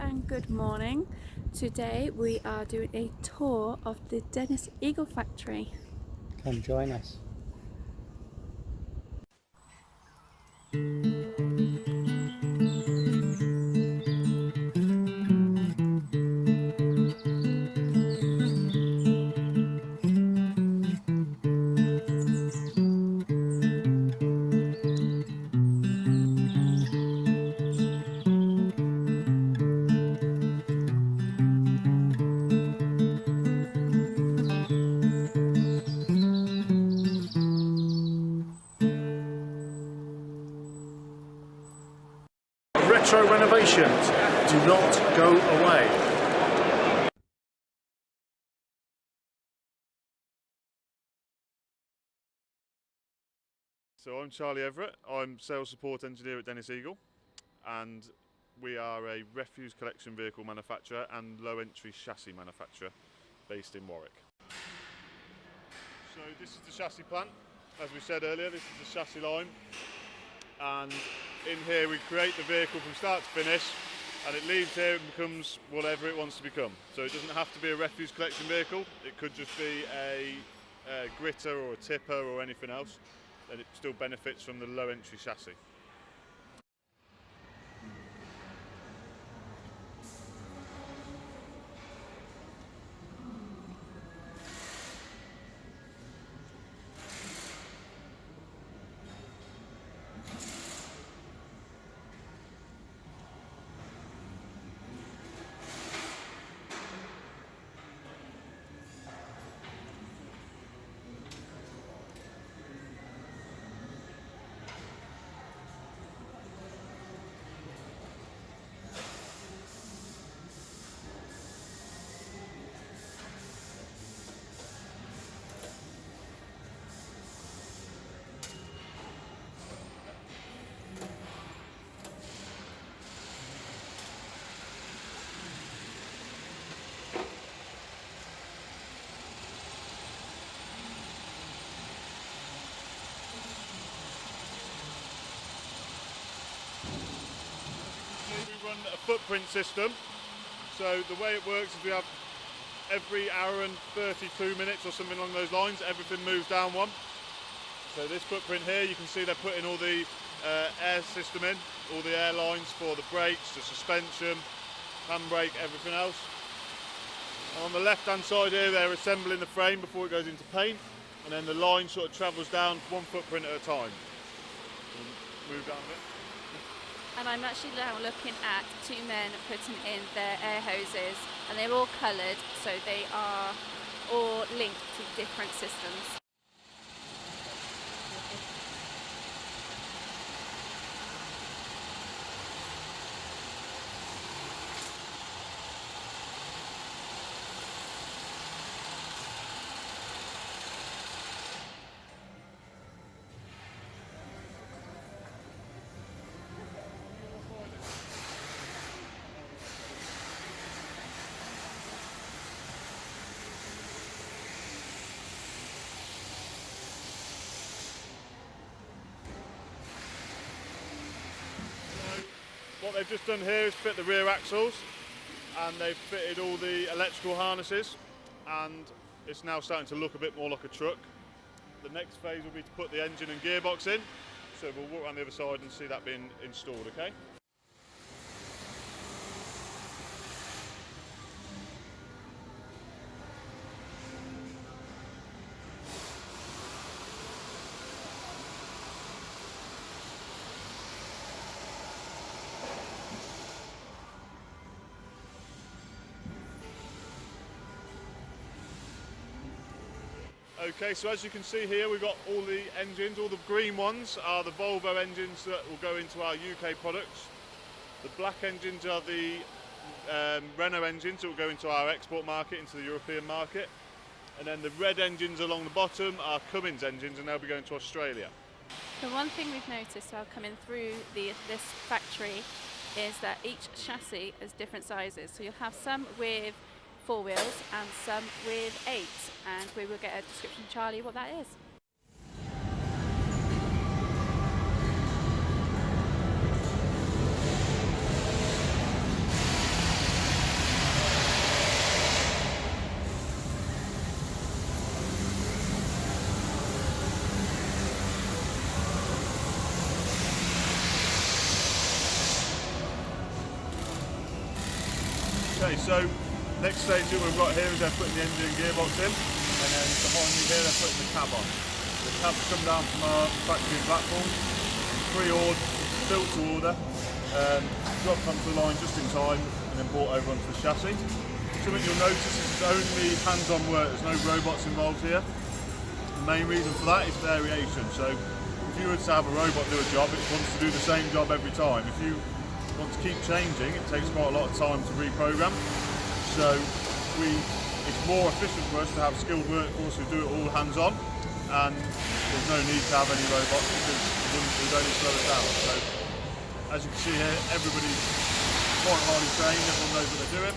and good morning. Today we are doing a tour of the Dennis Eagle factory. Come join us. Retro renovations do not go away. So I'm Charlie Everett, I'm Sales Support Engineer at Dennis Eagle, and we are a refuse collection vehicle manufacturer and low entry chassis manufacturer based in Warwick. So this is the chassis plant. As we said earlier, this is the chassis line, and in here we create the vehicle from start to finish, and it leaves here and becomes whatever it wants to become. So it doesn't have to be a refuse collection vehicle, it could just be a gritter or a tipper or anything else, and it still benefits from the low entry chassis. We run a footprint system, so the way it works is we have every hour and 32 minutes or something along those lines, everything moves down one. So this footprint here, you can see they're putting all the air system in, all the air lines for the brakes, the suspension, handbrake, everything else. And on the left hand side here, they're assembling the frame before it goes into paint, and then the line sort of travels down one footprint at a time. Move down a bit. And I'm actually now looking at two men putting in their air hoses, and they're all coloured, so they are all linked to different systems. What they've just done here is fit the rear axles, and they've fitted all the electrical harnesses, and it's now starting to look a bit more like a truck. The next phase will be to put the engine and gearbox in, so we'll walk around the other side and see that being installed, okay? Okay, so as you can see here, we've got all the engines. All the green ones are the Volvo engines that will go into our UK products. The black engines are the Renault engines that will go into our export market, into the European market. And then the red engines along the bottom are Cummins engines, and they'll be going to Australia. The one thing we've noticed while coming through this factory is that each chassis is different sizes. So you'll have some with 4 wheels and some with 8, and we will get a description from Charlie what that is. Okay, so next stage that we've got here is they're putting the engine and gearbox in, and then behind me here they're putting the cab on. The cab's come down from our factory platform, pre-ordered, built to order, dropped onto the line just in time, and then brought over onto the chassis. Something you'll notice is it's only hands-on work, there's no robots involved here. The main reason for that is variation. So if you were to have a robot do a job, it wants to do the same job every time. If you want to keep changing, it takes quite a lot of time to reprogram. So it's more efficient for us to have skilled workforce who do it all hands-on, and there's no need to have any robots because it would only slow us down. So as you can see here, everybody's quite highly trained, everyone knows what they're doing.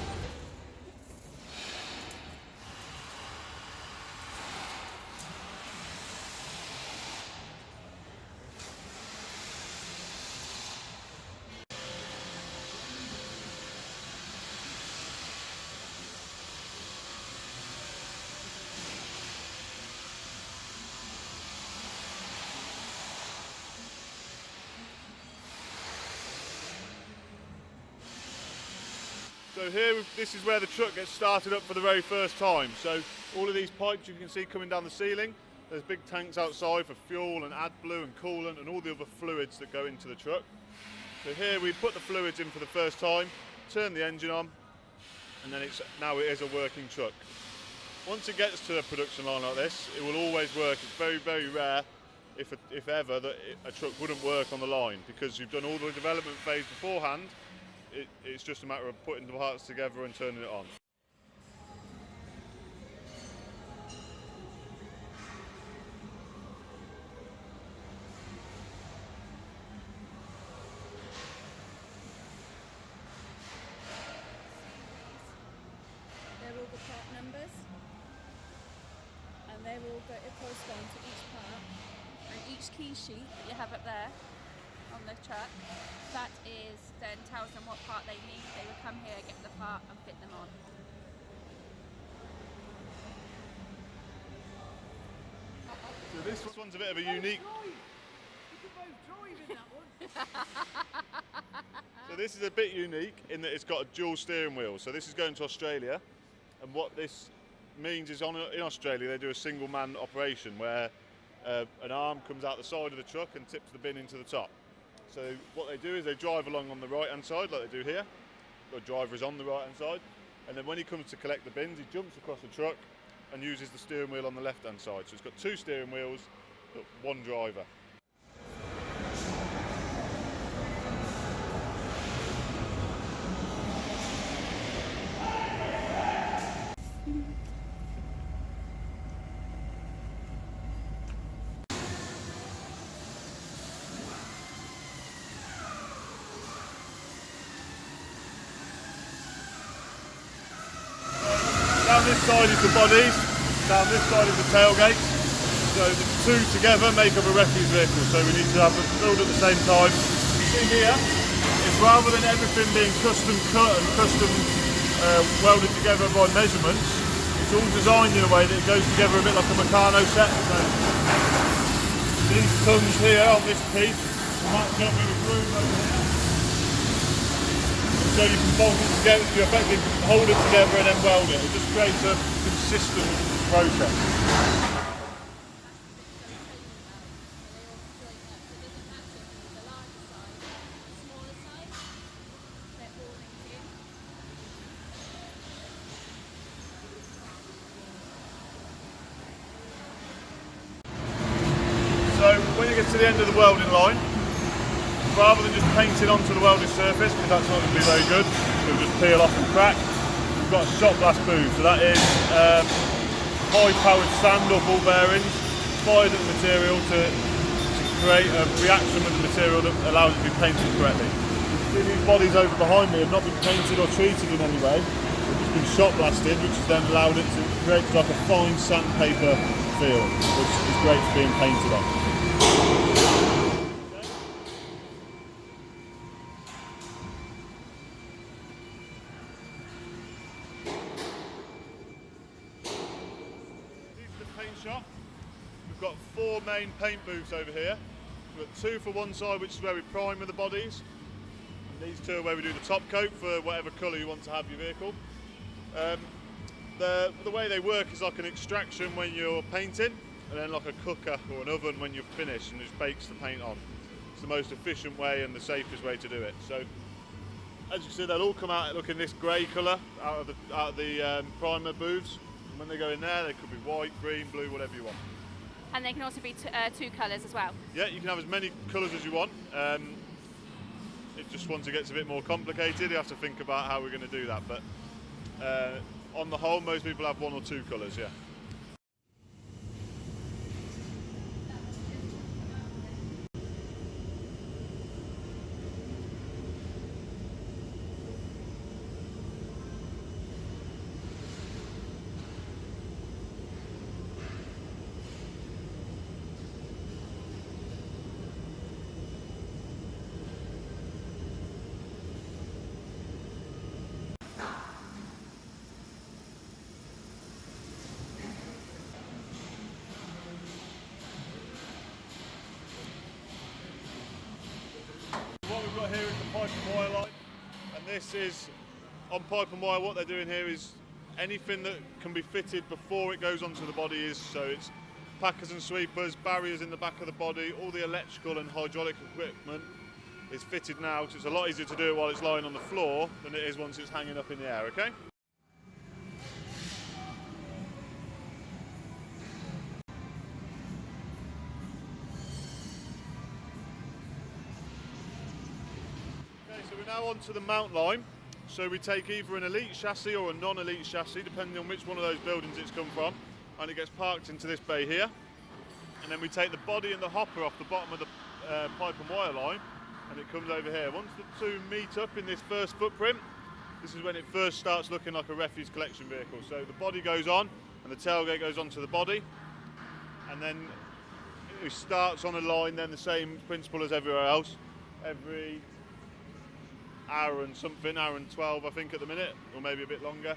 So here, this is where the truck gets started up for the very first time. So all of these pipes you can see coming down the ceiling, there's big tanks outside for fuel and AdBlue and coolant and all the other fluids that go into the truck. So here we put the fluids in for the first time, turn the engine on, and then now it is a working truck. Once it gets to a production line like this, it will always work. It's very, very rare, if ever, that a truck wouldn't work on the line, because you've done all the development phase beforehand. It's just a matter of putting the parts together and turning it on. They're all the part numbers, and they will correspond to each part, and each key sheet that you have up there on the truck, that is then tells them what part they need. They will come here, get the part and fit them on. So this one's a bit of a unique... So this is a bit unique in that it's got a dual steering wheel. So this is going to Australia, and what this means is in Australia they do a single man operation where an arm comes out the side of the truck and tips the bin into the top. So what they do is they drive along on the right hand side like they do here. The driver is on the right hand side, and then when he comes to collect the bins he jumps across the truck and uses the steering wheel on the left hand side. So it's got two steering wheels but one driver. Down this side is the bodies, down this side is the tailgates. So the two together make up a refuse vehicle, so we need to have them built at the same time. You see here, is rather than everything being custom cut and custom welded together by measurements, it's all designed in a way that it goes together a bit like a Meccano set. So these tongues here on this piece match up with a groove over here. So you can bolt it together, you effectively hold it together and then weld it. It just creates a consistent process. So when you get to the end of the welding line, rather than just painting onto the welded surface, because that's not going to be very good, it'll just peel off and crack, we've got a shot blast booth. So that is high powered sand or ball bearings fired at the material to create a reaction with the material that allows it to be painted correctly. See, these bodies over behind me have not been painted or treated in any way, they've just been shot blasted, which has then allowed it to create like a fine sandpaper feel, which is great for being painted on. Shop. We've got four main paint booths over here. We've got two for one side, which is where we prime with the bodies, These two are where we do the top coat for whatever colour you want to have your vehicle. The way they work is like an extraction when you're painting, and then like a cooker or an oven when you're finished, and just bakes the paint on. It's the most efficient way and the safest way to do it. So as you see, they'll all come out looking this grey colour out of the primer booths. And when they go in there, they could be white, green, blue, whatever you want. And they can also be two colours as well. Yeah, you can have as many colours as you want. It just once it gets a bit more complicated, you have to think about how we're going to do that. But on the whole, most people have one or two colours, yeah. What we've got here is the pipe and wire line, and this is, on pipe and wire, what they're doing here is anything that can be fitted before it goes onto the body is, so it's packers and sweepers, barriers in the back of the body, all the electrical and hydraulic equipment is fitted now, so it's a lot easier to do it while it's lying on the floor than it is once it's hanging up in the air, okay? So we're now on to the mount line. So we take either an elite chassis or a non-elite chassis, depending on which one of those buildings it's come from, and it gets parked into this bay here. And then we take the body and the hopper off the bottom of the pipe and wire line, and it comes over here. Once the two meet up in this first footprint, this is when it first starts looking like a refuse collection vehicle. So the body goes on, and the tailgate goes onto the body, and then it starts on a line, then the same principle as everywhere else. Every hour and something, hour and 12 I think at the minute, or maybe a bit longer,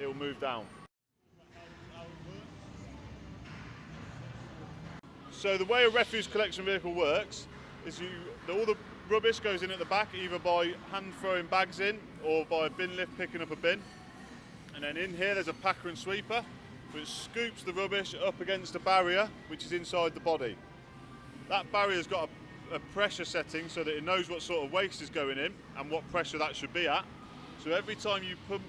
it will move down. So the way a refuse collection vehicle works is all the rubbish goes in at the back, either by hand throwing bags in or by a bin lift picking up a bin. And then in here there's a packer and sweeper which scoops the rubbish up against a barrier which is inside the body. That barrier's got a pressure setting so that it knows what sort of waste is going in and what pressure that should be at. So every time you put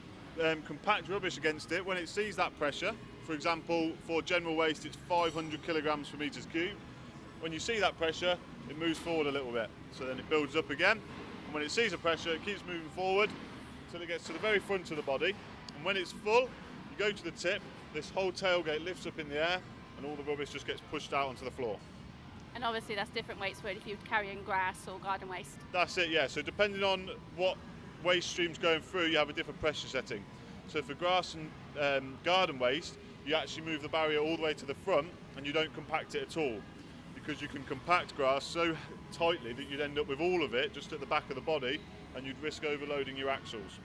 compact rubbish against it, when it sees that pressure, for example, for general waste it's 500 kilograms per meters cubed, when you see that pressure it moves forward a little bit, so then it builds up again, and when it sees the pressure it keeps moving forward until it gets to the very front of the body, and when it's full you go to the tip, this whole tailgate lifts up in the air and all the rubbish just gets pushed out onto the floor. And obviously that's different weights for if you're carrying grass or garden waste. That's it, yeah. So depending on what waste stream's going through, you have a different pressure setting. So for grass and garden waste, you actually move the barrier all the way to the front and you don't compact it at all, because you can compact grass so tightly that you'd end up with all of it just at the back of the body and you'd risk overloading your axles.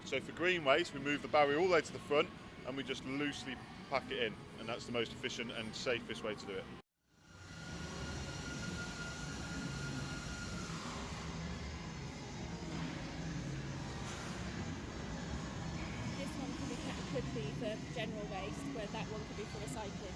So for green waste, we move the barrier all the way to the front and we just loosely pack it in, and that's the most efficient and safest way to do it. Could be for general waste, where that one could be for recycling.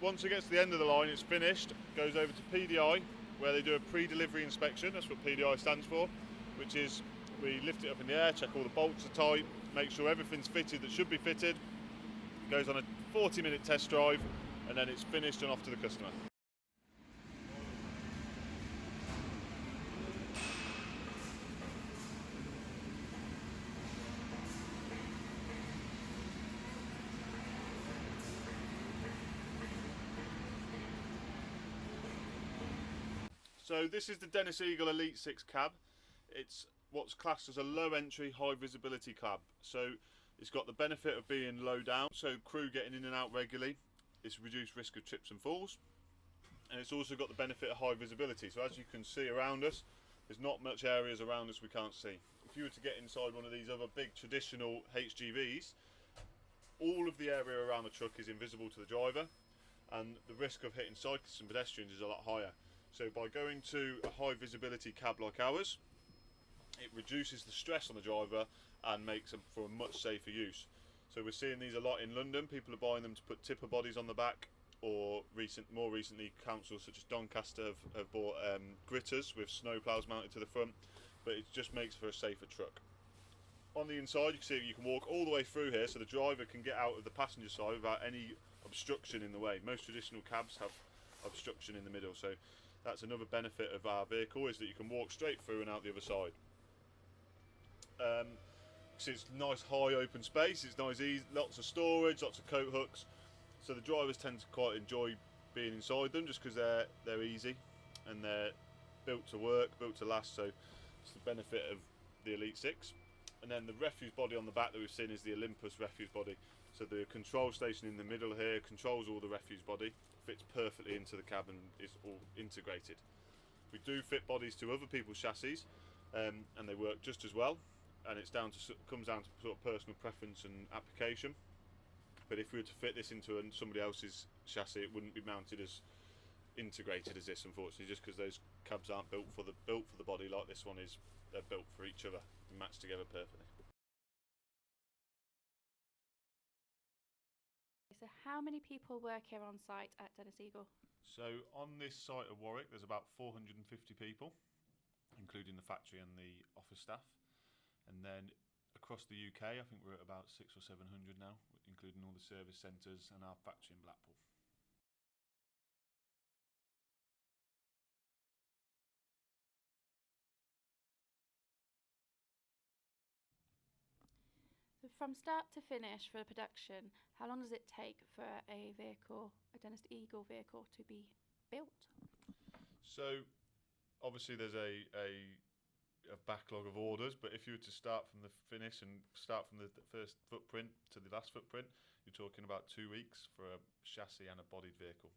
Once it gets to the end of the line, it's finished, goes over to PDI, where they do a pre-delivery inspection. That's what PDI stands for, which is we lift it up in the air, check all the bolts are tight, make sure everything's fitted that should be fitted. It goes on a 40-minute test drive, and then it's finished and off to the customer. So this is the Dennis Eagle Elite 6 cab. It's what's classed as a low entry, high visibility cab. So it's got the benefit of being low down, so crew getting in and out regularly. It's reduced risk of trips and falls. And it's also got the benefit of high visibility. So as you can see around us, there's not much areas around us we can't see. If you were to get inside one of these other big traditional HGVs, all of the area around the truck is invisible to the driver, and the risk of hitting cyclists and pedestrians is a lot higher. So by going to a high visibility cab like ours, it reduces the stress on the driver and makes them for a much safer use. So we're seeing these a lot in London. People are buying them to put tipper bodies on the back, or more recently councils such as Doncaster have bought gritters with snow ploughs mounted to the front, but it just makes for a safer truck. On the inside, you can see you can walk all the way through here, so the driver can get out of the passenger side without any obstruction in the way. Most traditional cabs have obstruction in the middle, so that's another benefit of our vehicle, is that you can walk straight through and out the other side. It's nice high open space, it's nice easy, lots of storage, lots of coat hooks, so the drivers tend to quite enjoy being inside them just because they're easy and they're built to work, built to last, so it's the benefit of the Elite 6. And then the refuse body on the back that we've seen is the Olympus refuse body. So the control station in the middle here controls all the refuse body, fits perfectly into the cab and is all integrated. We do fit bodies to other people's chassis, and they work just as well. And it's comes down to sort of personal preference and application. But if we were to fit this into somebody else's chassis, it wouldn't be mounted as integrated as this, unfortunately, just because those cabs aren't built for the body like this one is. They're built for each other and match together perfectly. So how many people work here on site at Dennis Eagle? So on this site at Warwick, there's about 450 people, including the factory and the office staff. And then across the UK, I think we're at about 600 or 700 now, including all the service centres and our factory in Blackpool. So from start to finish for production, how long does it take for a Dennis Eagle vehicle to be built? So obviously there's a backlog of orders, but if you were to start from the finish and start from the first footprint to the last footprint, you're talking about 2 weeks for a chassis and a bodied vehicle.